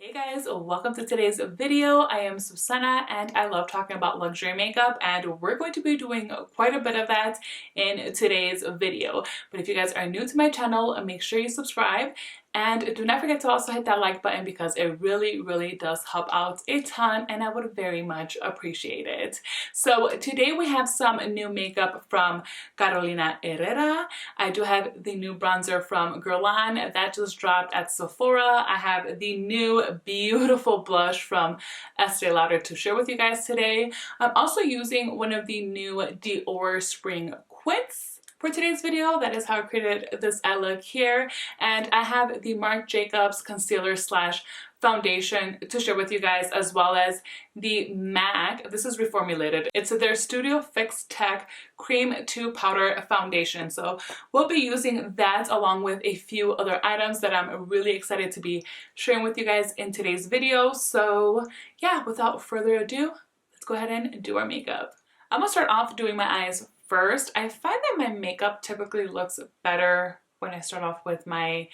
Hey guys, welcome to today's video. I am Suzana and I love talking about luxury makeup, and we're going to be doing quite a bit of that in today's video. But if you guys are new to my channel, make sure you subscribe and do not forget to also hit that like button because it really does help out a ton and I would very much appreciate it. So today we have some new makeup from Carolina Herrera. I do have the new bronzer from Guerlain that just dropped at Sephora. I have the new beautiful blush from Este Lauder to share with you guys today. I'm also using one of the new Dior Spring Quints for today's video. That is how I created this eye look here. And I have the MARC JACOBS concealer slash foundation to share with you guys, as well as the MAC. This is reformulated. It's their Studio Fix Tech Cream to Powder Foundation. So we'll be using that along with a few other items that I'm really excited to be sharing with you guys in today's video. So yeah, without further ado, let's go ahead and do our makeup. I'm gonna start off doing my eyes first. I find that my makeup typically looks better when I start off with my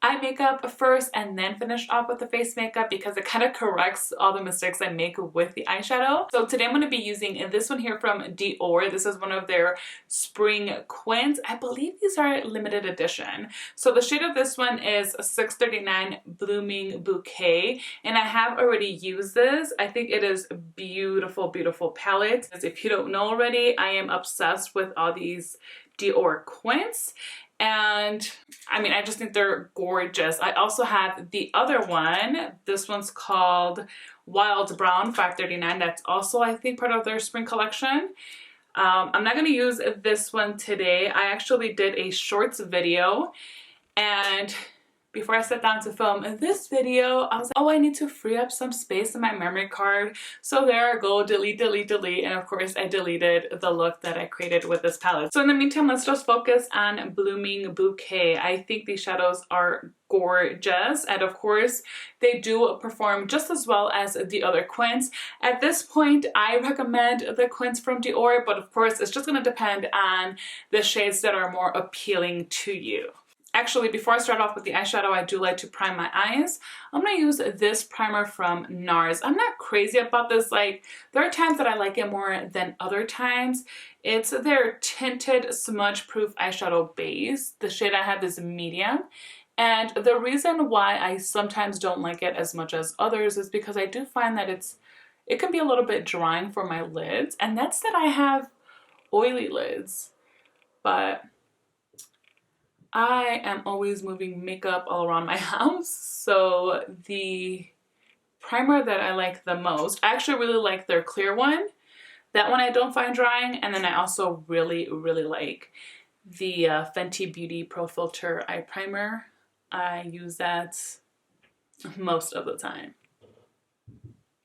eye makeup first and then finish off with the face makeup because it kind of corrects all the mistakes I make with the eyeshadow. So today I'm going to be using this one here from Dior. This is one of their spring Quints. I believe these are limited edition. So the shade of this one is 639 Blooming Bouquet, and I have already used this. I think it is a beautiful palette. As if you don't know already, I am obsessed with all these Dior Quints. And I mean, I just think they're gorgeous. I also have the other one. This one's called Wild Brown 539. That's also, I think, part of their spring collection. I'm not going to use this one today. I actually did a shorts video, and before I sat down to film this video, I was like, oh, I need to free up some space in my memory card. So there I go, delete. And of course I deleted the look that I created with this palette. So in the meantime, let's just focus on Blooming Bouquet. I think these shadows are gorgeous. And of course they do perform just as well as the other Quints. At this point, I recommend the Quints from Dior, but of course it's just gonna depend on the shades that are more appealing to you. Actually, before I start off with the eyeshadow, I do like to prime my eyes. I'm going to use this primer from NARS. I'm not crazy about this. Like, there are times that I like it more than other times. It's their tinted smudge proof eyeshadow base. The shade I have is medium. And the reason why I sometimes don't like it as much as others is because I do find that it can be a little bit drying for my lids. And that's that I have oily lids. But I am always moving makeup all around my house, so the primer that I like the most, I actually really like their clear one. That one I don't find drying, and then I also really like the Fenty Beauty Pro Filter Eye Primer. I use that most of the time.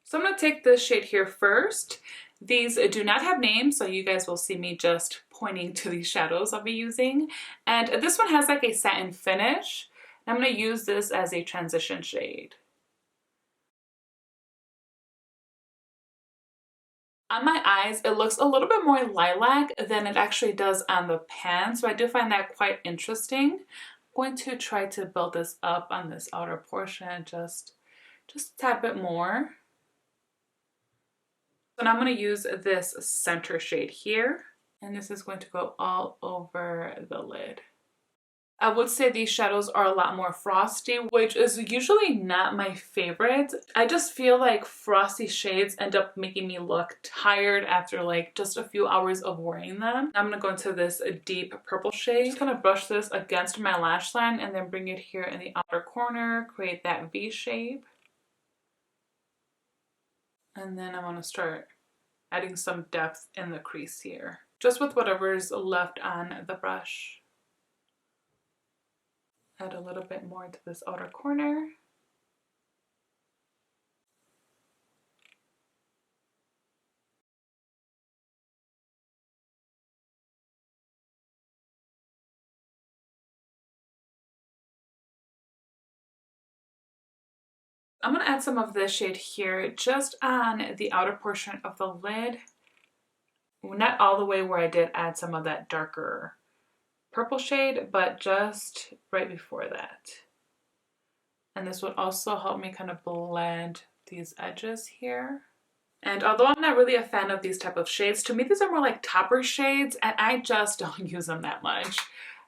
So I'm going to take this shade here first. These do not have names, so you guys will see me just pointing to these shadows I'll be using. And this one has like a satin finish. I'm going to use this as a transition shade. On my eyes, it looks a little bit more lilac than it actually does on the pan, so I do find that quite interesting. I'm going to try to build this up on this outer portion just a tad bit more. And I'm going to use this center shade here, and this is going to go all over the lid. I would say these shadows are a lot more frosty, which is usually not my favorite. I just feel like frosty shades end up making me look tired after like just a few hours of wearing them. I'm going to go into this deep purple shade. I'm just going to brush this against my lash line and then bring it here in the outer corner, create that V shape. And then I'm going to start adding some depth in the crease here, just with whatever's left on the brush. Add a little bit more to this outer corner. I'm going to add some of this shade here just on the outer portion of the lid. Not all the way where I did add some of that darker purple shade, but just right before that. And this would also help me kind of blend these edges here. And although I'm not really a fan of these type of shades, to me these are more like topper shades and I just don't use them that much.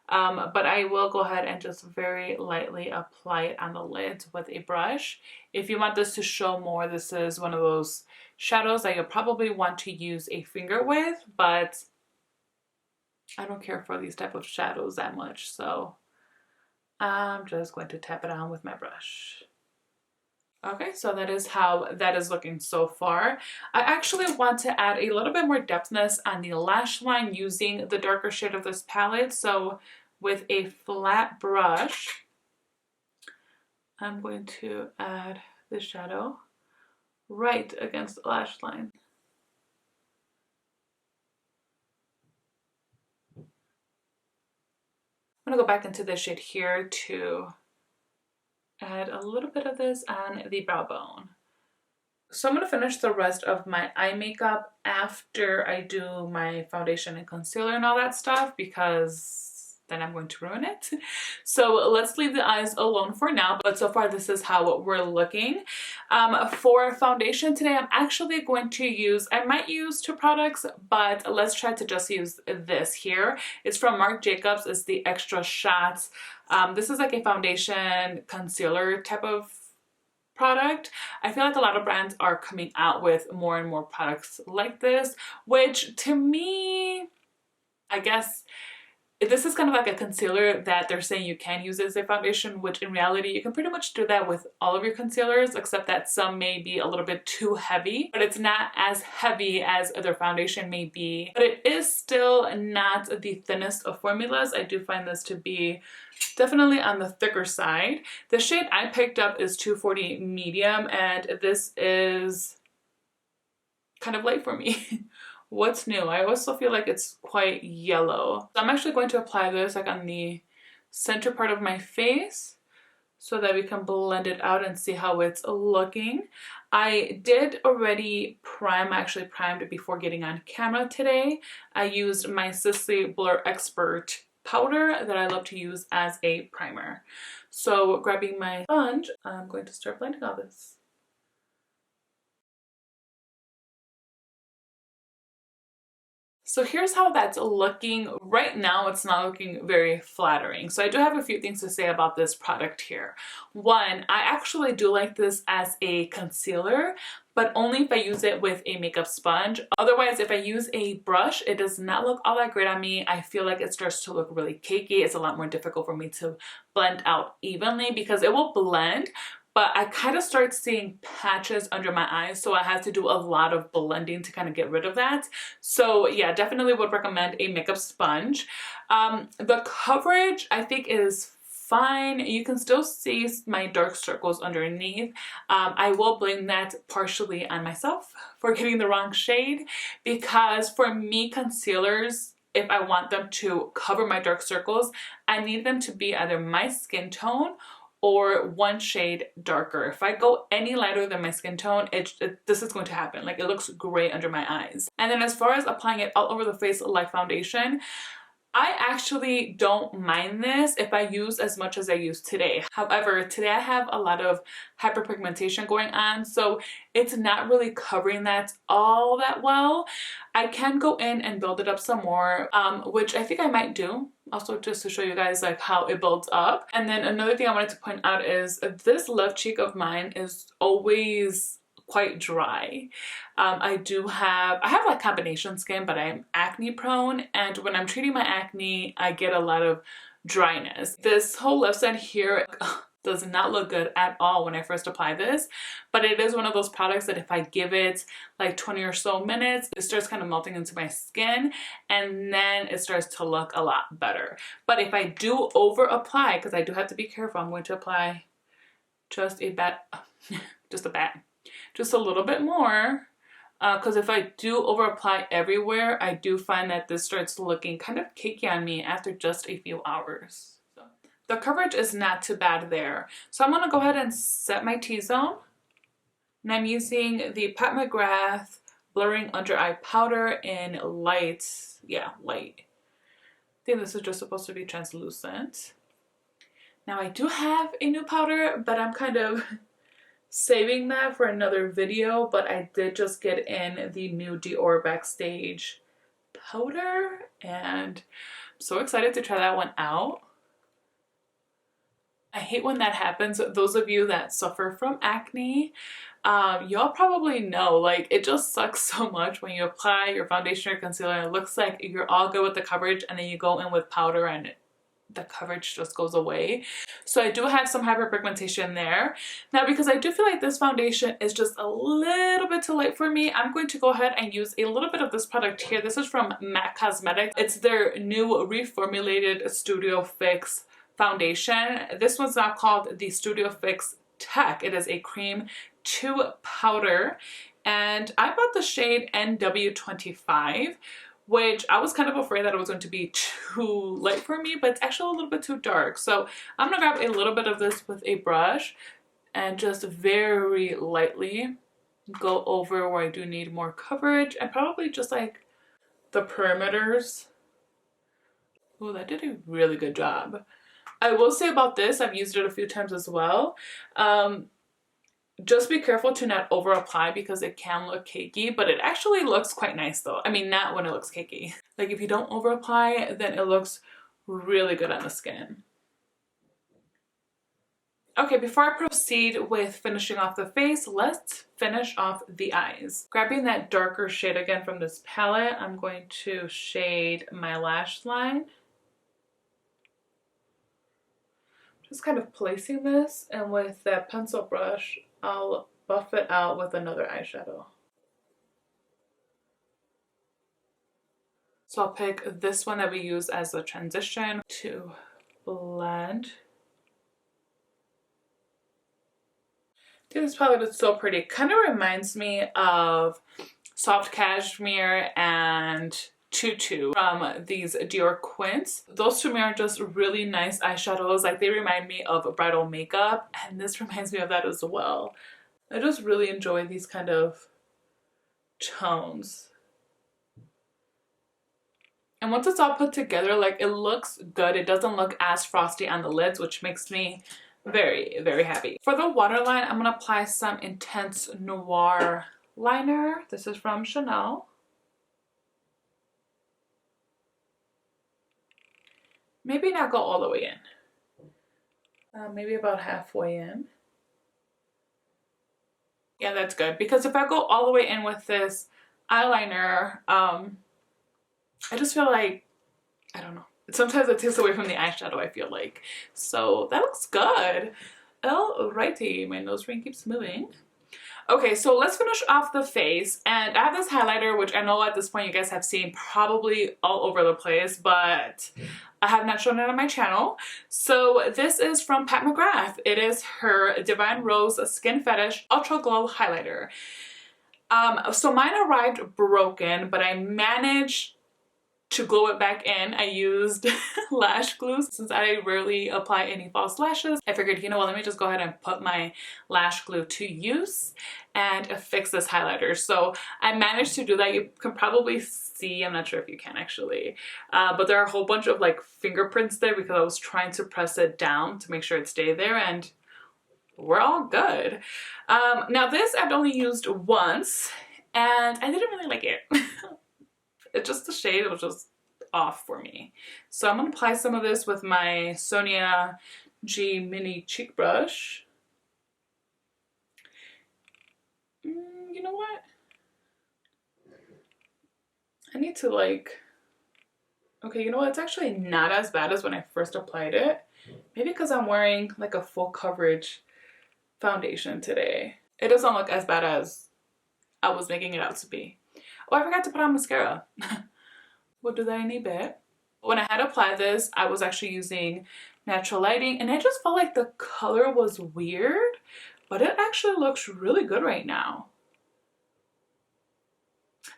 But I will go ahead and just very lightly apply it on the lids with a brush. If you want this to show more, this is one of those shadows that you'll probably want to use a finger with, but I don't care for these type of shadows that much, so I'm just going to tap it on with my brush. Okay, so that is how that is looking so far. I actually want to add a little bit more depthness on the lash line using the darker shade of this palette. So with a flat brush, I'm going to add the shadow right against the lash line. I'm gonna go back into this shade here to add a little bit of this on the brow bone. So I'm going to finish the rest of my eye makeup after I do my foundation and concealer and all that stuff, because then I'm going to ruin it. So let's leave the eyes alone for now, but so far this is how we're looking. For foundation today, I'm actually going to use, I might use two products, but let's try to just use this here. It's from MARC JACOBS. It's the Extra Shots. This is like a foundation concealer type of product. I feel like a lot of brands are coming out with more and more products like this, which to me, I guess this is kind of like a concealer that they're saying you can use as a foundation, which in reality you can pretty much do that with all of your concealers, except that some may be a little bit too heavy, but it's not as heavy as other foundation may be. But it is still not the thinnest of formulas. I do find this to be definitely on the thicker side. The shade I picked up is 240 medium, and this is kind of light for me. What's new? I also feel like it's quite yellow. So I'm actually going to apply this like on the center part of my face so that we can blend it out and see how it's looking. I did already prime, I actually primed it before getting on camera today. I used my Sisley Blur Expert powder that I love to use as a primer. So grabbing my sponge, I'm going to start blending all this. So here's how that's looking. Right now, it's not looking very flattering. So I do have a few things to say about this product here. One, I actually do like this as a concealer, but only if I use it with a makeup sponge. Otherwise, if I use a brush, it does not look all that great on me. I feel like it starts to look really cakey. It's a lot more difficult for me to blend out evenly because it will blend, but I kind of start seeing patches under my eyes, so I had to do a lot of blending to kind of get rid of that. So yeah, definitely would recommend a makeup sponge. The coverage I think is fine. You can still see my dark circles underneath. I will blame that partially on myself for getting the wrong shade, because for me, concealers, if I want them to cover my dark circles, I need them to be either my skin tone or one shade darker. If I go any lighter than my skin tone, this is going to happen. Like, it looks gray under my eyes. And then as far as applying it all over the face like foundation, I actually don't mind this if I use as much as I use today. However, today I have a lot of hyperpigmentation going on, so it's not really covering that all that well. I can go in and build it up some more, which I think I might do. Also, just to show you guys like how it builds up. And then another thing I wanted to point out is this left cheek of mine is always quite dry. I have like combination skin, but I'm acne prone, and when I'm treating my acne, I get a lot of dryness. This whole left side here does not look good at all when I first apply this, but it is one of those products that if I give it like 20 or so minutes, it starts kind of melting into my skin, and then it starts to look a lot better. But if I do over apply, because I do have to be careful, I'm going to apply just a little bit more, because if I do over apply everywhere, I do find that this starts looking kind of cakey on me after just a few hours. So the coverage is not too bad there. So I'm going to go ahead and set my T-zone, and I'm using the Pat McGrath Blurring Under Eye Powder in light. Yeah, light. I think this is just supposed to be translucent. Now I do have a new powder, but I'm kind of saving that for another video, but I did just get in the new Dior Backstage powder and I'm so excited to try that one out. I hate when that happens. Those of you that suffer from acne, y'all probably know, like, it just sucks so much when you apply your foundation or concealer and it looks like you're all good with the coverage and then you go in with powder and the coverage just goes away. So I do have some hyperpigmentation there. Now, because I do feel like this foundation is just a little bit too light for me, I'm going to go ahead and use a little bit of this product here. This is from MAC Cosmetics. It's their new reformulated Studio Fix foundation. This one's now called the Studio Fix Tech. It is a cream to powder, and I bought the shade NW25, which I was kind of afraid that it was going to be too light for me, but it's actually a little bit too dark. So I'm gonna grab a little bit of this with a brush and just very lightly go over where I do need more coverage and probably just like the perimeters. Oh, that did a really good job. I will say about this, I've used it a few times as well. Just be careful to not over apply because it can look cakey, but it actually looks quite nice though. I mean, not when it looks cakey. Like if you don't over apply, then it looks really good on the skin. Okay, before I proceed with finishing off the face, let's finish off the eyes. Grabbing that darker shade again from this palette, I'm going to shade my lash line. Just kind of placing this, and with that pencil brush, I'll buff it out with another eyeshadow. So I'll pick this one that we use as a transition to blend. This palette is so pretty. It kind of reminds me of Soft Cashmere and Tutu from these Dior Quints. Those to me are just really nice eyeshadows. Like, they remind me of bridal makeup, and this reminds me of that as well. I just really enjoy these kind of tones. And once it's all put together, like, it looks good. It doesn't look as frosty on the lids, which makes me very, very happy. For the waterline, I'm gonna apply some Intense Noir liner. This is from Chanel. Maybe not go all the way in. Maybe about halfway in. Yeah, that's good. Because if I go all the way in with this eyeliner, I just feel like, I don't know. Sometimes it takes away from the eyeshadow, I feel like. So that looks good. Alrighty, my nose ring keeps moving. Okay, so let's finish off the face. And I have this highlighter, which I know at this point you guys have seen probably all over the place, but I have not shown it on my channel. So this is from Pat McGrath. It is her Divine Rose Skin Fetish Ultra Glow Highlighter. So mine arrived broken, but I managed to glue it back in. I used lash glue since I rarely apply any false lashes. I figured, you know what, let me just go ahead and put my lash glue to use and fix this highlighter. So I managed to do that. You can probably see, I'm not sure if you can actually, but there are a whole bunch of like fingerprints there because I was trying to press it down to make sure it stayed there, and we're all good. Now this I've only used once and I didn't really like it. It just, the shade was just off for me. So I'm going to apply some of this with my Sonia G Mini Cheek Brush. You know what? I need to like, okay, you know what? It's actually not as bad as when I first applied it. Maybe because I'm wearing like a full coverage foundation today. It doesn't look as bad as I was making it out to be. Oh, I forgot to put on mascara. We'll do that in a bit. When I had applied this, I was actually using natural lighting, and I just felt like the color was weird, but it actually looks really good right now.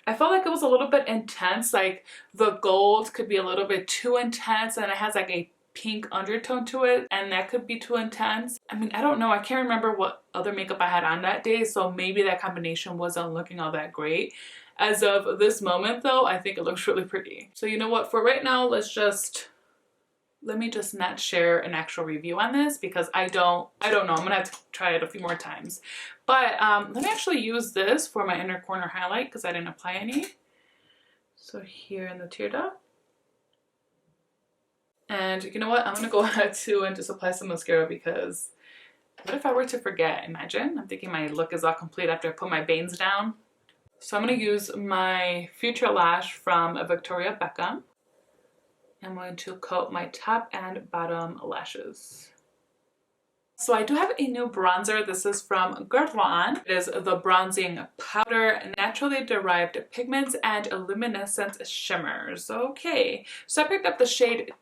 I felt like it was a little bit intense, like the gold could be a little bit too intense, and it has like a pink undertone to it, and that could be too intense. I mean, I don't know. I can't remember what other makeup I had on that day, so maybe that combination wasn't looking all that great. As of this moment though, I think it looks really pretty. So you know what, for right now, let's just let me just not share an actual review on this because I don't know. I'm gonna have to try it a few more times. But let me actually use this for my inner corner highlight because I didn't apply any. So here in the tear duct. And you know what? I'm gonna go ahead too and just apply some mascara because what if I were to forget? Imagine. I'm thinking my look is all complete after I put my bangs down. So I'm gonna use my Future Lash from Victoria Beckham. I'm going to coat my top and bottom lashes. So I do have a new bronzer. This is from Guerlain. It is the Bronzing Powder, Naturally Derived Pigments and Luminescent Shimmers. Okay, so I picked up the shade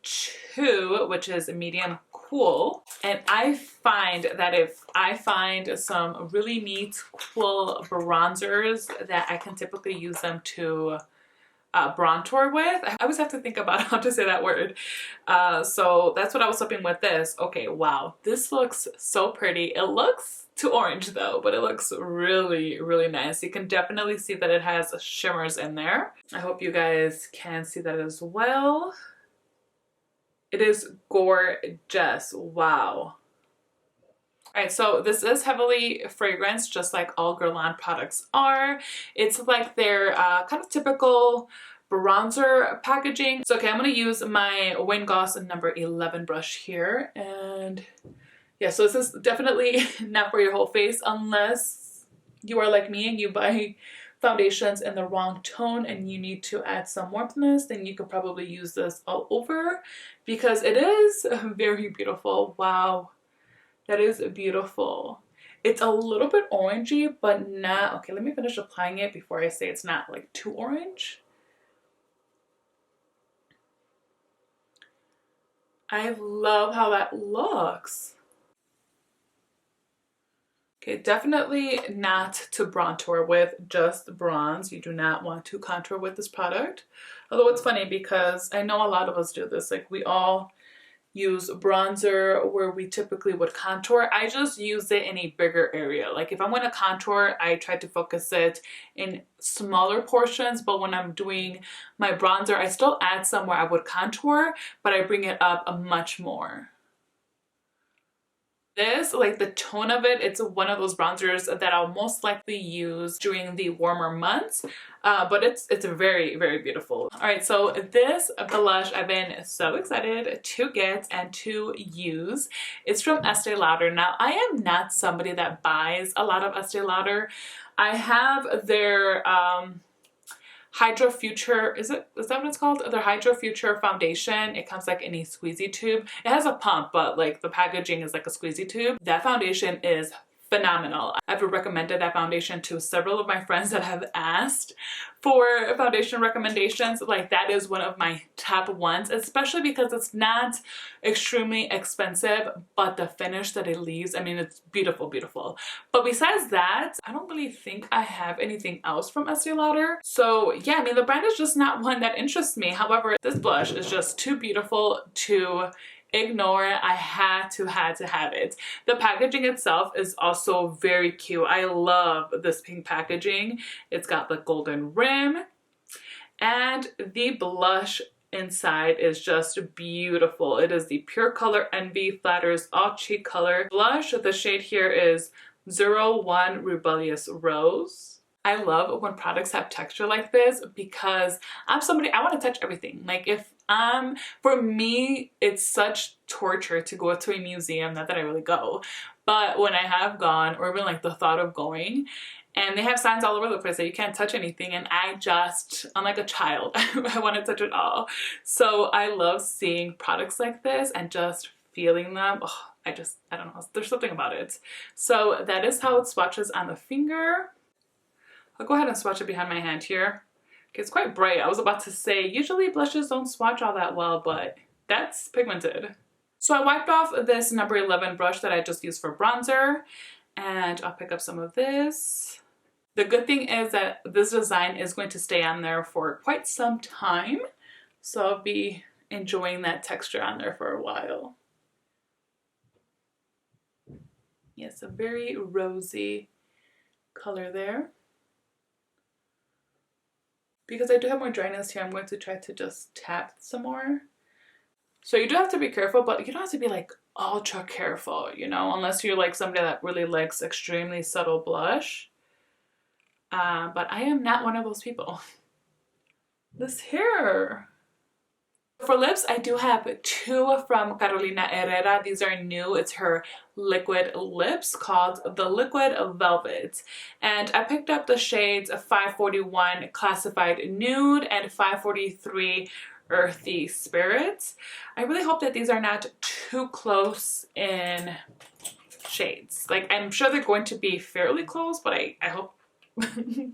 2, which is medium cool. And I find that if I find some really neat, cool bronzers that I can typically use them to bronzer with. I always have to think about how to say that word. So that's what I was hoping with this. Okay, wow, this looks so pretty. It looks too orange though, but it looks really, really nice. You can definitely see that it has shimmers in there. I hope you guys can see that as well. It is gorgeous. Wow. All right, so this is heavily fragrance, just like all Guerlain products are. It's like their kind of typical bronzer packaging. So, okay, I'm gonna use my Wayne Goss number 11 brush here. And yeah, so this is definitely not for your whole face unless you are like me and you buy foundations in the wrong tone and you need to add some warmthness, then you could probably use this all over because it is very beautiful. Wow. That is beautiful. It's a little bit orangey, but not, okay, let me finish applying it before I say it's not like too orange. I love how that looks. Okay, definitely not to bronzer with, just bronze. You do not want to contour with this product. Although it's funny because I know a lot of us do this. Like we all use bronzer where we typically would contour. I just use it in a bigger area. Like if I'm going to contour, I try to focus it in smaller portions, but when I'm doing my bronzer, I still add some where I would contour, but I bring it up much more. This, like the tone of it, it's one of those bronzers that I'll most likely use during the warmer months, but it's very, very beautiful. All right, so this blush I've been so excited to get and to use. It's from Estee Lauder. Now, I am not somebody that buys a lot of Estee Lauder. I have their Hydra Future, is that what it's called? The Hydra Future foundation. It comes like in a squeezy tube. It has a pump, but like the packaging is like a squeezy tube. That foundation is phenomenal. I've recommended that foundation to several of my friends that have asked for foundation recommendations. Like that is one of my top ones, especially because it's not extremely expensive, but the finish that it leaves, I mean, it's beautiful, beautiful. But besides that, I don't really think I have anything else from Estee Lauder. So yeah, I mean, the brand is just not one that interests me. However, this blush is just too beautiful to ignore. I had to have it. The packaging itself is also very cute. I love this pink packaging. It's got the golden rim and the blush inside is just beautiful. It is the Pure Color Envy Flatters All Cheek Color blush. The shade here is 01 Rebellious Rose. I love when products have texture like this because I'm somebody, I want to touch everything. Like if for me, it's such torture to go to a museum, not that I really go, but when I have gone or even like the thought of going and they have signs all over the place that you can't touch anything and I'm like a child. I want to touch it all. So I love seeing products like this and just feeling them. Oh, I don't know. There's something about it. So that is how it swatches on the finger. I'll go ahead and swatch it behind my hand here. Okay, it's quite bright. I was about to say, usually blushes don't swatch all that well, but that's pigmented. So I wiped off this number 11 brush that I just used for bronzer, and I'll pick up some of this. The good thing is that this design is going to stay on there for quite some time, so I'll be enjoying that texture on there for a while. Yes, a very rosy color there. Because I do have more dryness here, I'm going to try to just tap some more. So you do have to be careful, but you don't have to be like ultra careful, you know, unless you're like somebody that really likes extremely subtle blush. But I am not one of those people. This hair. For lips, I do have two from Carolina Herrera. These are new. It's her liquid lips called the Liquid Velvet. And I picked up the shades 541 Classified Nude and 543 Earthy Spirits. I really hope that these are not too close in shades. Like, I'm sure they're going to be fairly close, but I hope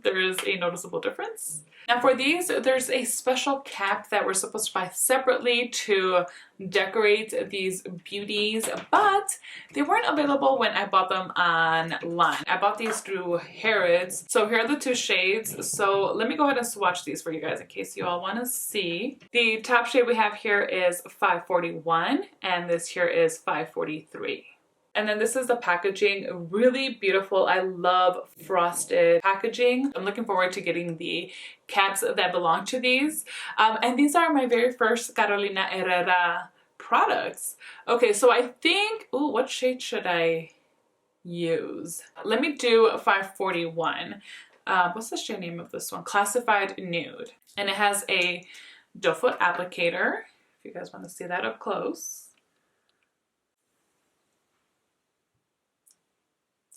there is a noticeable difference. Now for these, there's a special cap that we're supposed to buy separately to decorate these beauties, but they weren't available when I bought them online. I bought these through Harrods. So here are the two shades. So let me go ahead and swatch these for you guys in case you all want to see. The top shade we have here is 541 and this here is 543. And then this is the packaging, really beautiful. I love frosted packaging. I'm looking forward to getting the caps that belong to these. And these are my very first Carolina Herrera products. Okay, so I think, ooh, what shade should I use? Let me do 541. What's the shade name of this one? Classified Nude. And it has a doe foot applicator, if you guys want to see that up close.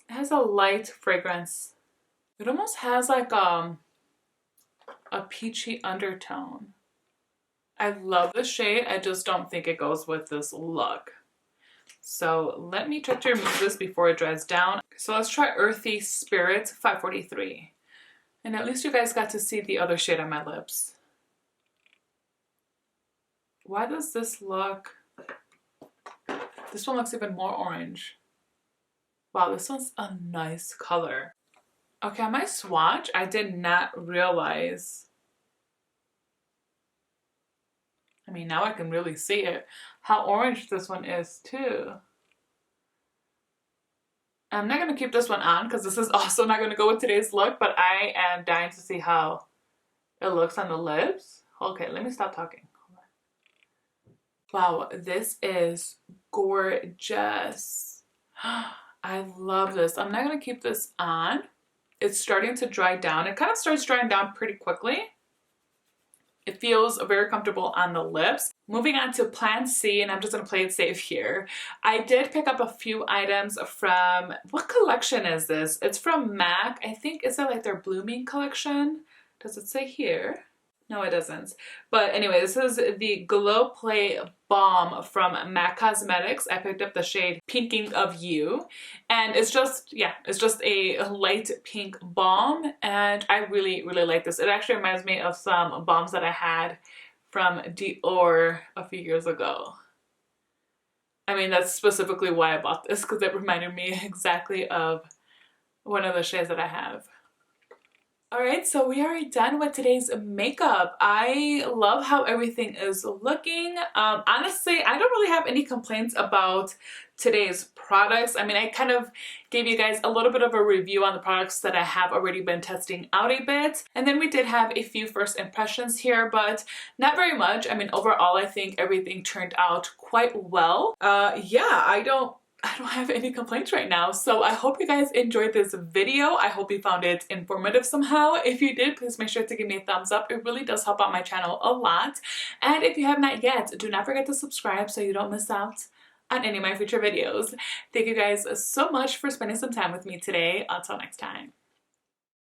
It has a light fragrance. It almost has like a peachy undertone. I love the shade. I just don't think it goes with this look. So let me try to remove this before it dries down. So let's try Earthy Spirits 543. And at least you guys got to see the other shade on my lips. Why does this look... This one looks even more orange. Wow, this one's a nice color. Okay, on my swatch, I did not realize. I mean, now I can really see it. How orange this one is too. I'm not gonna keep this one on because this is also not gonna go with today's look, but I am dying to see how it looks on the lips. Okay, let me stop talking. Wow, this is gorgeous. I love this. I'm not going to keep this on. It's starting to dry down. It kind of starts drying down pretty quickly. It feels very comfortable on the lips. Moving on to Plan C, and I'm just going to play it safe here. I did pick up a few items from, what collection is this? It's from MAC. I think, is it like their Blooming collection? Does it say here? No, it doesn't. But anyway, this is the Glow Play Balm from MAC Cosmetics. I picked up the shade Pinking of You. And it's just, yeah, it's just a light pink balm. And I really, really like this. It actually reminds me of some balms that I had from Dior a few years ago. I mean, that's specifically why I bought this, because it reminded me exactly of one of the shades that I have. Alright, so we are done with today's makeup. I love how everything is looking. Honestly, I don't really have any complaints about today's products. I mean, I kind of gave you guys a little bit of a review on the products that I have already been testing out a bit. And then we did have a few first impressions here, but not very much. I mean, overall, I think everything turned out quite well. Yeah, I don't have any complaints right now. So I hope you guys enjoyed this video. I hope you found it informative somehow. If you did, please make sure to give me a thumbs up. It really does help out my channel a lot. And if you have not yet, do not forget to subscribe so you don't miss out on any of my future videos. Thank you guys so much for spending some time with me today. Until next time.